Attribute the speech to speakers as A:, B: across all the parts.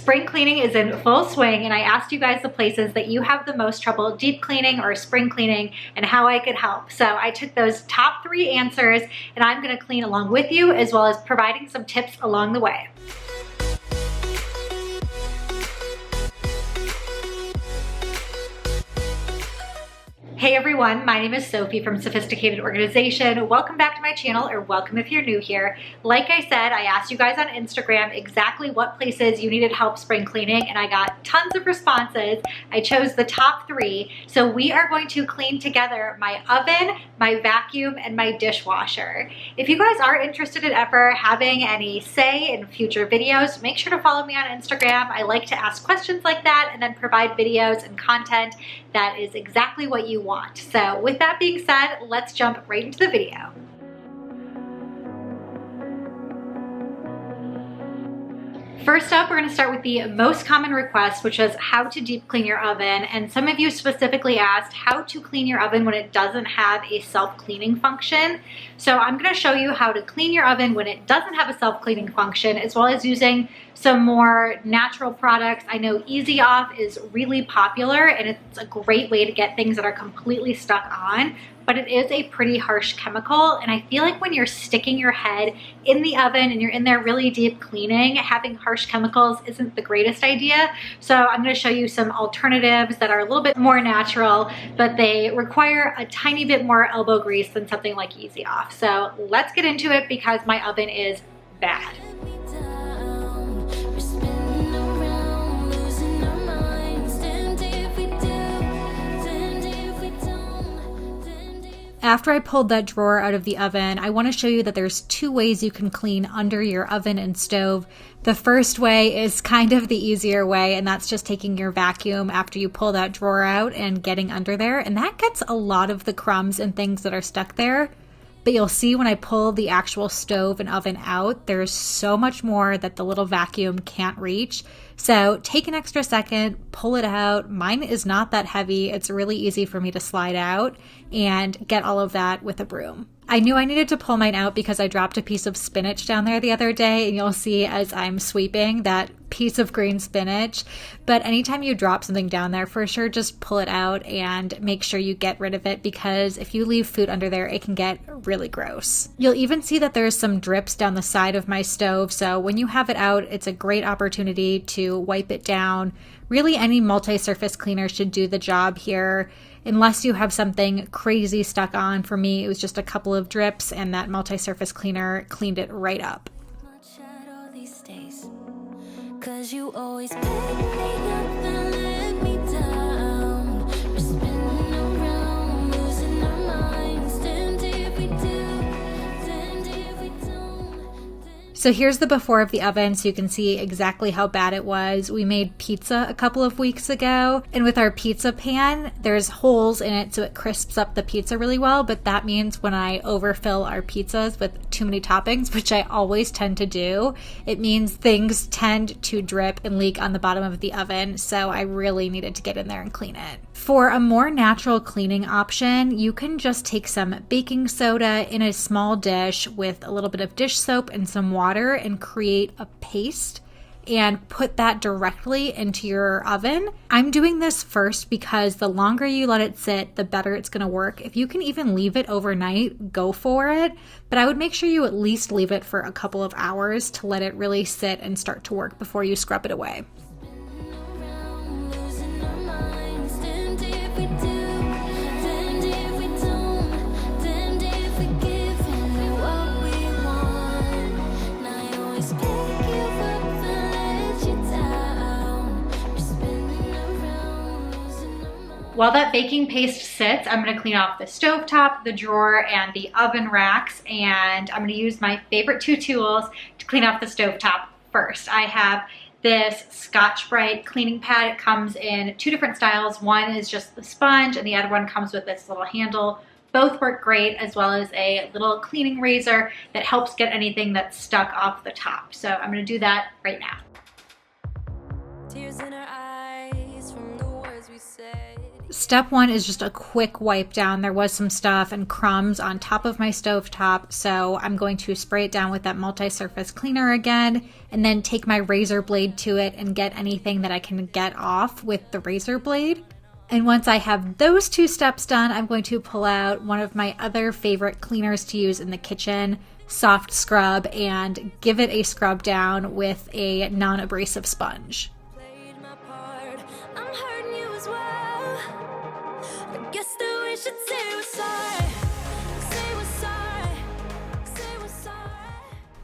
A: Spring cleaning is in full swing, and I asked you guys the places that you have the most trouble deep cleaning or spring cleaning and how I could help. So I took those top 3 answers and I'm gonna clean along with you, as well as providing some tips along the way. Hey everyone, my name is Sophie from Sophisticated Organization. Welcome back to my channel, or welcome if you're new here. Like I said, I asked you guys on Instagram exactly what places you needed help spring cleaning, and I got tons of responses. I chose the top 3. So we are going to clean together my oven, my vacuum, and my dishwasher. If you guys are interested in ever having any say in future videos, make sure to follow me on Instagram. I like to ask questions like that and then provide videos and content that is exactly what you want. So with that being said, let's jump right into the video. First up, we're going to start with the most common request, which is how to deep clean your oven. And some of you specifically asked how to clean your oven when it doesn't have a self-cleaning function. So I'm going to show you how to clean your oven when it doesn't have a self-cleaning function, as well as using some more natural products. I know Easy Off is really popular and it's a great way to get things that are completely stuck on, but it is a pretty harsh chemical. And I feel like when you're sticking your head in the oven and you're in there really deep cleaning, having harsh chemicals isn't the greatest idea. So I'm going to show you some alternatives that are a little bit more natural, but they require a tiny bit more elbow grease than something like Easy Off. So let's get into it because my oven is bad. After I pulled that drawer out of the oven, I want to show you that there's 2 ways you can clean under your oven and stove. The first way is kind of the easier way, and that's just taking your vacuum after you pull that drawer out and getting under there. And that gets a lot of the crumbs and things that are stuck there. But you'll see when I pull the actual stove and oven out, there's so much more that the little vacuum can't reach. So take an extra second, pull it out. Mine is not that heavy. It's really easy for me to slide out and get all of that with a broom. I knew I needed to pull mine out because I dropped a piece of spinach down there the other day, and you'll see as I'm sweeping that piece of green spinach. But anytime you drop something down there, for sure just pull it out and make sure you get rid of it, because if you leave food under there, it can get really gross. You'll even see that there's some drips down the side of my stove, so when you have it out, it's a great opportunity to wipe it down. Really, any multi-surface cleaner should do the job here, unless you have something crazy stuck on. For me, it was just a couple of drips, and that multi-surface cleaner cleaned it right up. So here's the before of the oven, so you can see exactly how bad it was. We made pizza a couple of weeks ago, and with our pizza pan, there's holes in it so it crisps up the pizza really well, but that means when I overfill our pizzas with too many toppings, which I always tend to do, it means things tend to drip and leak on the bottom of the oven, so I really needed to get in there and clean it. For a more natural cleaning option, you can just take some baking soda in a small dish with a little bit of dish soap and some water and create a paste and put that directly into your oven. I'm doing this first because the longer you let it sit, the better it's going to work. If you can even leave it overnight, go for it. But I would make sure you at least leave it for a couple of hours to let it really sit and start to work before you scrub it away. While that baking paste sits, I'm gonna clean off the stovetop, the drawer, and the oven racks, and I'm gonna use my favorite 2 tools to clean off the stovetop first. I have this Scotch-Brite cleaning pad. It comes in 2 different styles. One is just the sponge, and the other one comes with this little handle. Both work great, as well as a little cleaning razor that helps get anything that's stuck off the top. So I'm gonna do that right now. Tears in her eyes from the words Step one is just a quick wipe down. There was some stuff and crumbs on top of my stovetop, so I'm going to spray it down with that multi-surface cleaner again, and then take my razor blade to it and get anything that I can get off with the razor blade. And once I have those two steps done, I'm going to pull out one of my other favorite cleaners to use in the kitchen, Soft Scrub, and give it a scrub down with a non-abrasive sponge.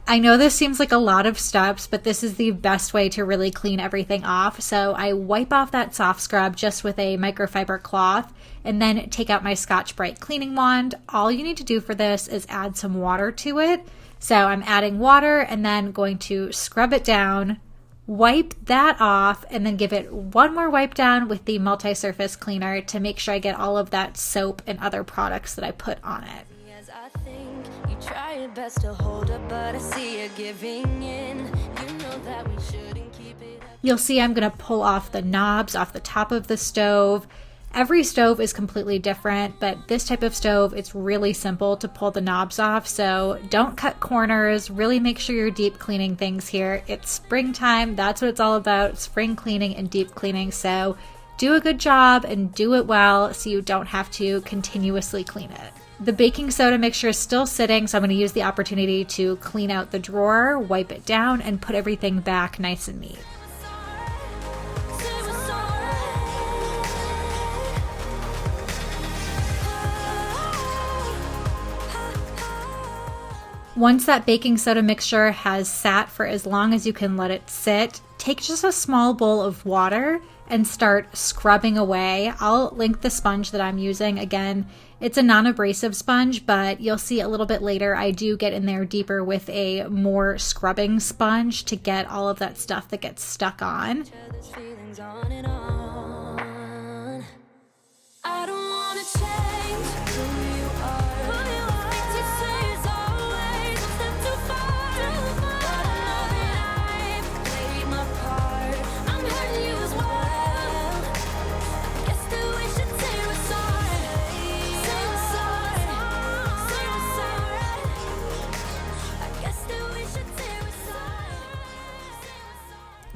A: I know this seems like a lot of steps, but this is the best way to really clean everything off. So I wipe off that soft scrub just with a microfiber cloth and then take out my Scotch-Brite cleaning wand. All you need to do for this is add some water to it. So I'm adding water and then going to scrub it down, wipe that off, and then give it one more wipe down with the multi-surface cleaner to make sure I get all of that soap and other products that I put on it.
B: Try your best to hold up, but I see you giving in. You know that we shouldn't keep it up.
A: You'll see I'm going to pull off the knobs off the top of the stove. Every stove is completely different, but this type of stove, it's really simple to pull the knobs off, so don't cut corners. Really make sure you're deep cleaning things here. It's springtime. That's what it's all about, spring cleaning and deep cleaning, so do a good job and do it well so you don't have to continuously clean it. The baking soda mixture is still sitting, so I'm going to use the opportunity to clean out the drawer, wipe it down, and put everything back nice and neat. Once that baking soda mixture has sat for as long as you can let it sit, take just a small bowl of water and start scrubbing away. I'll link the sponge that I'm using. Again, it's a non-abrasive sponge, but you'll see a little bit later I do get in there deeper with a more scrubbing sponge to get all of that stuff that gets stuck on.
B: I don't wanna change who you are. Things you say is always one step too far. But I know that I've played my part. I'm hurting you as well. Guess that we should say we're sorry. Say we're sorry. Say we're sorry. I guess that we should say we're sorry.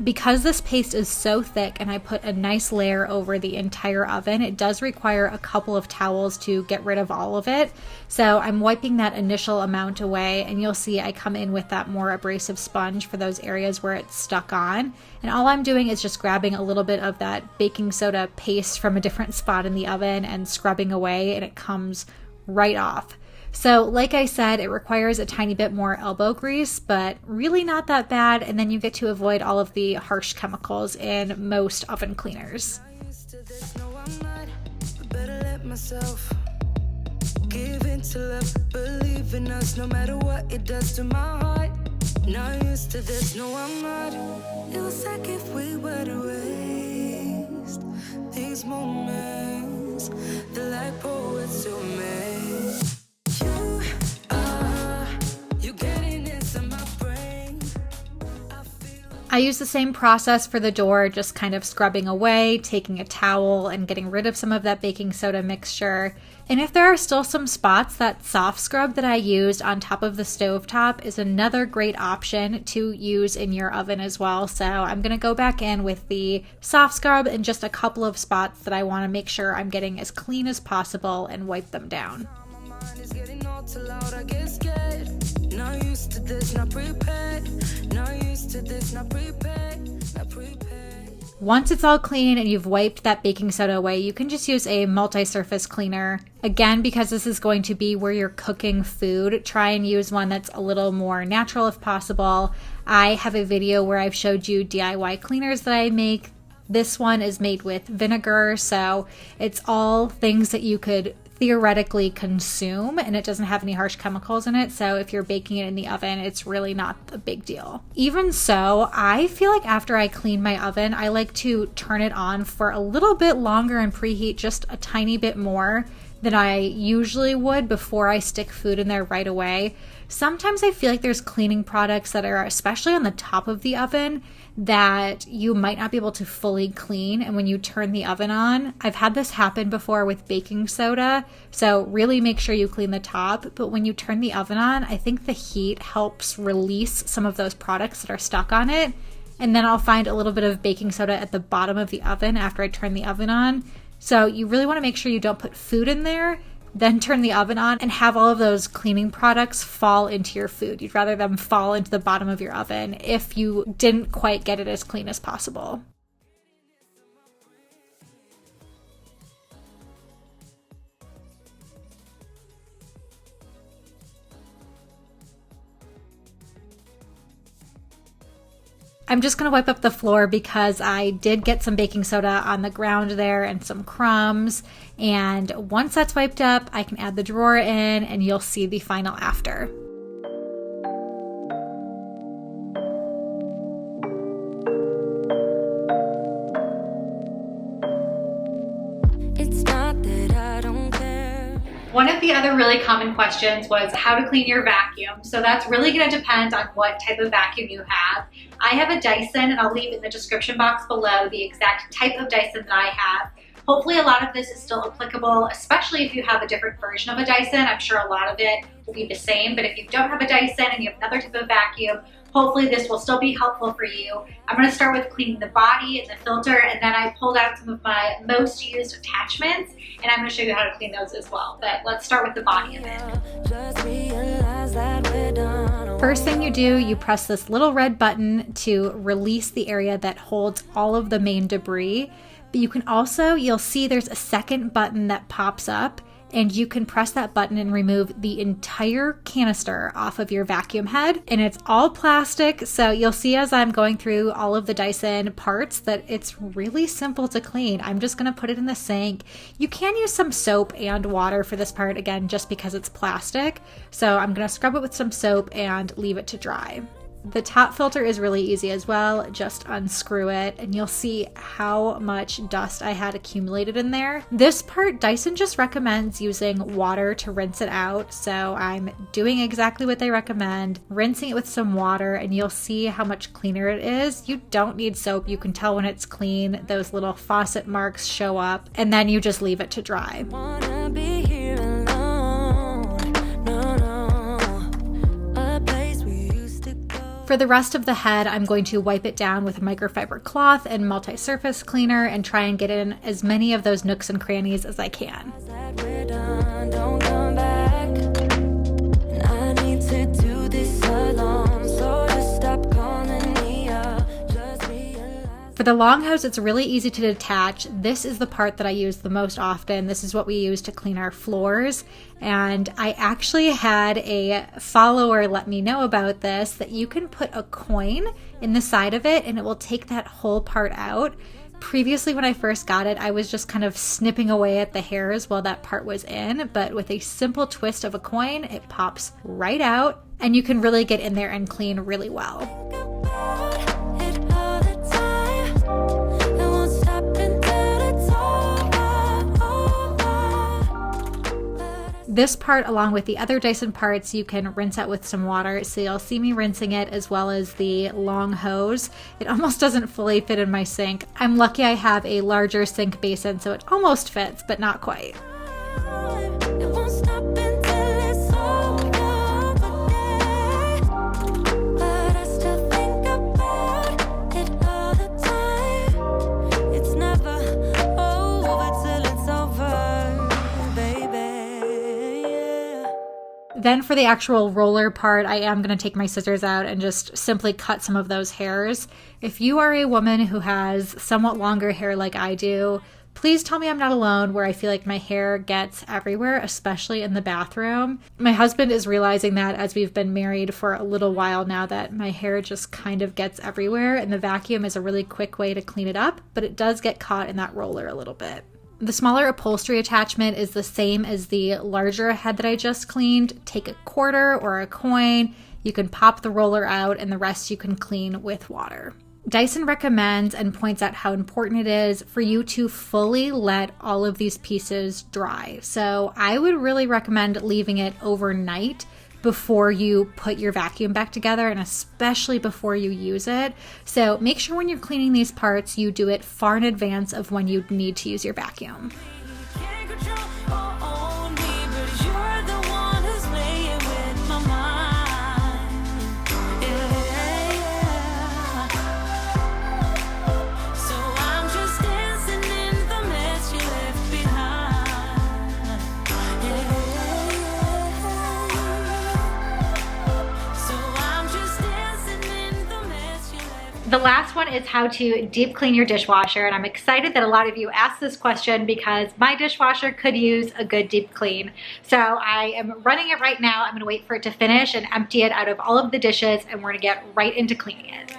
A: Because this paste is so thick and I put a nice layer over the entire oven, it does require a couple of towels to get rid of all of it. So I'm wiping that initial amount away, and you'll see I come in with that more abrasive sponge for those areas where it's stuck on. And all I'm doing is just grabbing a little bit of that baking soda paste from a different spot in the oven and scrubbing away, and it comes right off. So like I said, it requires a tiny bit more elbow grease, but really not that bad, and then you get to avoid all of the harsh chemicals in most oven cleaners.
B: Give in to love, believe in us, no matter what it does to my heart. Not used to this, no I'm not. It was like if we were to waste these moments, they're like poets to me.
A: I use the same process for the door, just kind of scrubbing away, taking a towel and getting rid of some of that baking soda mixture. And if there are still some spots, that soft scrub that I used on top of the stovetop is another great option to use in your oven as well. So I'm going to go back in with the soft scrub in just a couple of spots that I want to make sure I'm getting as clean as possible and wipe them down. Not used to this, not prepared. Not used to this, not prepared. Not prepared. Once it's all clean and you've wiped that baking soda away, you can just use a multi-surface cleaner. Again, because this is going to be where you're cooking food, try and use one that's a little more natural if possible. I have a video where I've showed you DIY cleaners that I make. This one is made with vinegar, so it's all things that you could theoretically consume, and it doesn't have any harsh chemicals in it, so if you're baking it in the oven, it's really not a big deal. Even so, I feel like after I clean my oven, I like to turn it on for a little bit longer and preheat just a tiny bit more than I usually would before I stick food in there right away. Sometimes I feel like there's cleaning products that are, especially on the top of the oven, that you might not be able to fully clean. And when you turn the oven on, I've had this happen before with baking soda. So really make sure you clean the top. But when you turn the oven on, I think the heat helps release some of those products that are stuck on it. And then I'll find a little bit of baking soda at the bottom of the oven after I turn the oven on. So you really want to make sure you don't put food in there, then turn the oven on and have all of those cleaning products fall into your food. You'd rather them fall into the bottom of your oven if you didn't quite get it as clean as possible. I'm just going to wipe up the floor because I did get some baking soda on the ground there and some crumbs. And once that's wiped up, I can add the drawer in and you'll see the final after.
B: It's not that I don't care.
A: One of the other really common questions was how to clean your vacuum. So that's really going to depend on what type of vacuum you have. I have a Dyson, and I'll leave in the description box below the exact type of Dyson that I have. Hopefully a lot of this is still applicable, especially if you have a different version of a Dyson. I'm sure a lot of it will be the same, but if you don't have a Dyson and you have another type of vacuum, hopefully this will still be helpful for you. I'm going to start with cleaning the body and the filter, and then I pulled out some of my most used attachments, and I'm going to show you how to clean those as well. But let's start with the body of it.
B: Just realize that we're done.
A: First thing you do, you press this little red button to release the area that holds all of the main debris. But you can also, you'll see there's a second button that pops up, and you can press that button and remove the entire canister off of your vacuum head. And it's all plastic, so you'll see as I'm going through all of the Dyson parts that it's really simple to clean. I'm just going to put it in the sink. You can use some soap and water for this part, again, just because it's plastic. So I'm going to scrub it with some soap and leave it to dry. The top filter is really easy as well. Just unscrew it and you'll see how much dust I had accumulated in there. This part, Dyson just recommends using water to rinse it out. So I'm doing exactly what they recommend, rinsing it with some water, and you'll see how much cleaner it is. You don't need soap. You can tell when it's clean. Those little faucet marks show up, and then you just leave it to dry.
B: Wanna be here alone. No, a place we used to go.
A: For the rest of the head, I'm going to wipe it down with a microfiber cloth and multi-surface cleaner and try and get in as many of those nooks and crannies as I can.
B: That we're done, don't come back. And I need to do this alone, so just stop calling me up. Just realize.
A: For the long hose, it's really easy to detach. This is the part that I use the most often. This is what we use to clean our floors. And I actually had a follower let me know about this, that you can put a coin in the side of it and it will take that whole part out. Previously, when I first got it, I was just kind of snipping away at the hairs while that part was in, but with a simple twist of a coin, it pops right out and you can really get in there and clean really well.
B: About it all the time. It won't stop until it's over.
A: This part, along with the other Dyson parts, you can rinse out with some water. So you'll see me rinsing it, as well as the long hose. It almost doesn't fully fit in my sink. I'm lucky I have a larger sink basin, so it almost fits, but not quite.
B: It won't stop until it's over. But I still think about it all the time. It's never over till it's over, baby. Yeah.
A: Then for the actual roller part, I am going to take my scissors out and just simply cut some of those hairs. If you are a woman who has somewhat longer hair like I do, please tell me I'm not alone where I feel like my hair gets everywhere, especially in the bathroom. My husband is realizing that as we've been married for a little while now, that my hair just kind of gets everywhere, and the vacuum is a really quick way to clean it up, but it does get caught in that roller a little bit. The smaller upholstery attachment is the same as the larger head that I just cleaned. Take a quarter or a coin, you can pop the roller out, and the rest you can clean with water. Dyson recommends and points out how important it is for you to fully let all of these pieces dry. So I would really recommend leaving it overnight before you put your vacuum back together, and especially before you use it. So make sure when you're cleaning these parts, you do it far in advance of when you need to use your vacuum.
B: Can't control or own me, but you're the one who's playing with my mind. Yeah. So I'm just dancing in the mess you left behind. Yeah. So I'm just dancing in the mess you left.
A: The last one is how to deep clean your dishwasher, and I'm excited that a lot of you asked this question because my dishwasher could use a good deep clean. So I am running it right now. I'm gonna wait for it to finish and empty it out of all of the dishes, and we're gonna get right into cleaning it.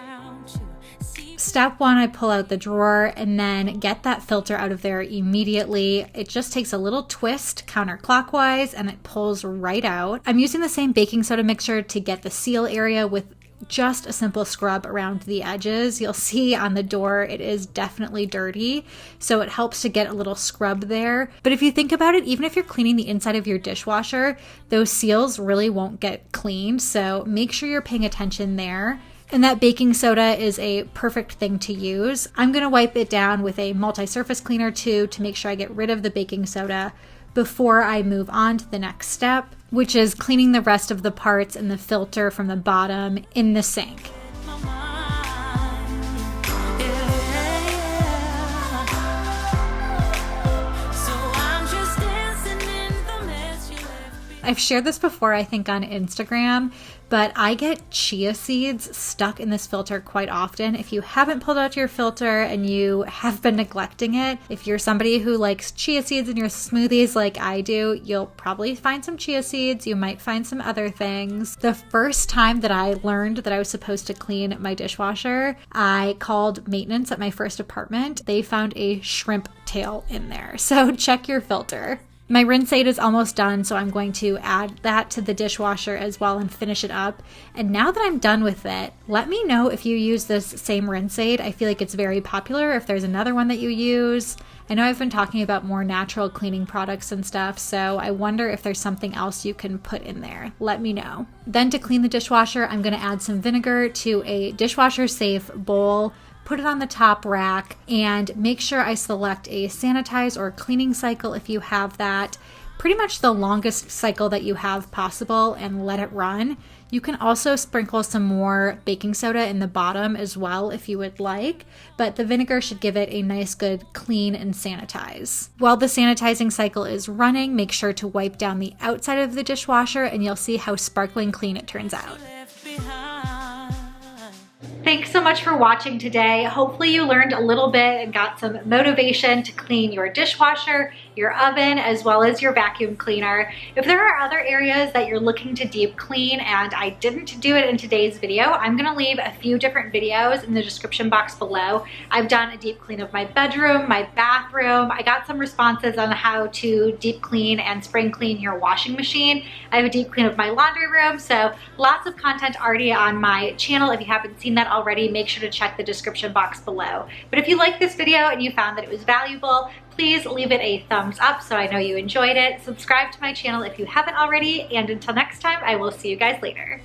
A: Step one, I pull out the drawer and then get that filter out of there immediately. It just takes a little twist counterclockwise and it pulls right out. I'm using the same baking soda mixture to get the seal area with just a simple scrub around the edges. You'll see on the door it is definitely dirty, so it helps to get a little scrub there. But if you think about it, even if you're cleaning the inside of your dishwasher, those seals really won't get cleaned, so make sure you're paying attention there. And that baking soda is a perfect thing to use. I'm going to wipe it down with a multi-surface cleaner too to make sure I get rid of the baking soda before I move on to the next step, which is cleaning the rest of the parts and the filter from the bottom in the sink.
B: My mind. Yeah. So I'm just dancing in the mess you left behind.
A: I've shared this before, I think, on Instagram, but I get chia seeds stuck in this filter quite often. If you haven't pulled out your filter and you have been neglecting it, if you're somebody who likes chia seeds in your smoothies like I do, you'll probably find some chia seeds. You might find some other things. The first time that I learned that I was supposed to clean my dishwasher, I called maintenance at my first apartment. They found a shrimp tail in there. So check your filter. My rinse aid is almost done, so I'm going to add that to the dishwasher as well and finish it up. And now that I'm done with it, let me know if you use this same rinse aid. I feel like it's very popular. If there's another one that you use. I know I've been talking about more natural cleaning products and stuff, so I wonder if there's something else you can put in there. Let me know. Then to clean the dishwasher, I'm going to add some vinegar to a dishwasher safe bowl. Put it on the top rack and make sure I select a sanitize or cleaning cycle if you have that. Pretty much the longest cycle that you have possible, and let it run. You can also sprinkle some more baking soda in the bottom as well if you would like, but the vinegar should give it a nice good clean and sanitize. While the sanitizing cycle is running, make sure to wipe down the outside of the dishwasher and you'll see how sparkling clean it turns out.
B: Left behind.
A: Thanks so much for watching today. Hopefully you learned a little bit and got some motivation to clean your dishwasher, your oven, as well as your vacuum cleaner. If there are other areas that you're looking to deep clean and I didn't do it in today's video, I'm gonna leave a few different videos in the description box below. I've done a deep clean of my bedroom, my bathroom. I got some responses on how to deep clean and spring clean your washing machine. I have a deep clean of my laundry room, so lots of content already on my channel. If you haven't seen that already, make sure to check the description box below. But if you liked this video and you found that it was valuable, please leave it a thumbs up so I know you enjoyed it. Subscribe to my channel if you haven't already, and until next time, I will see you guys later.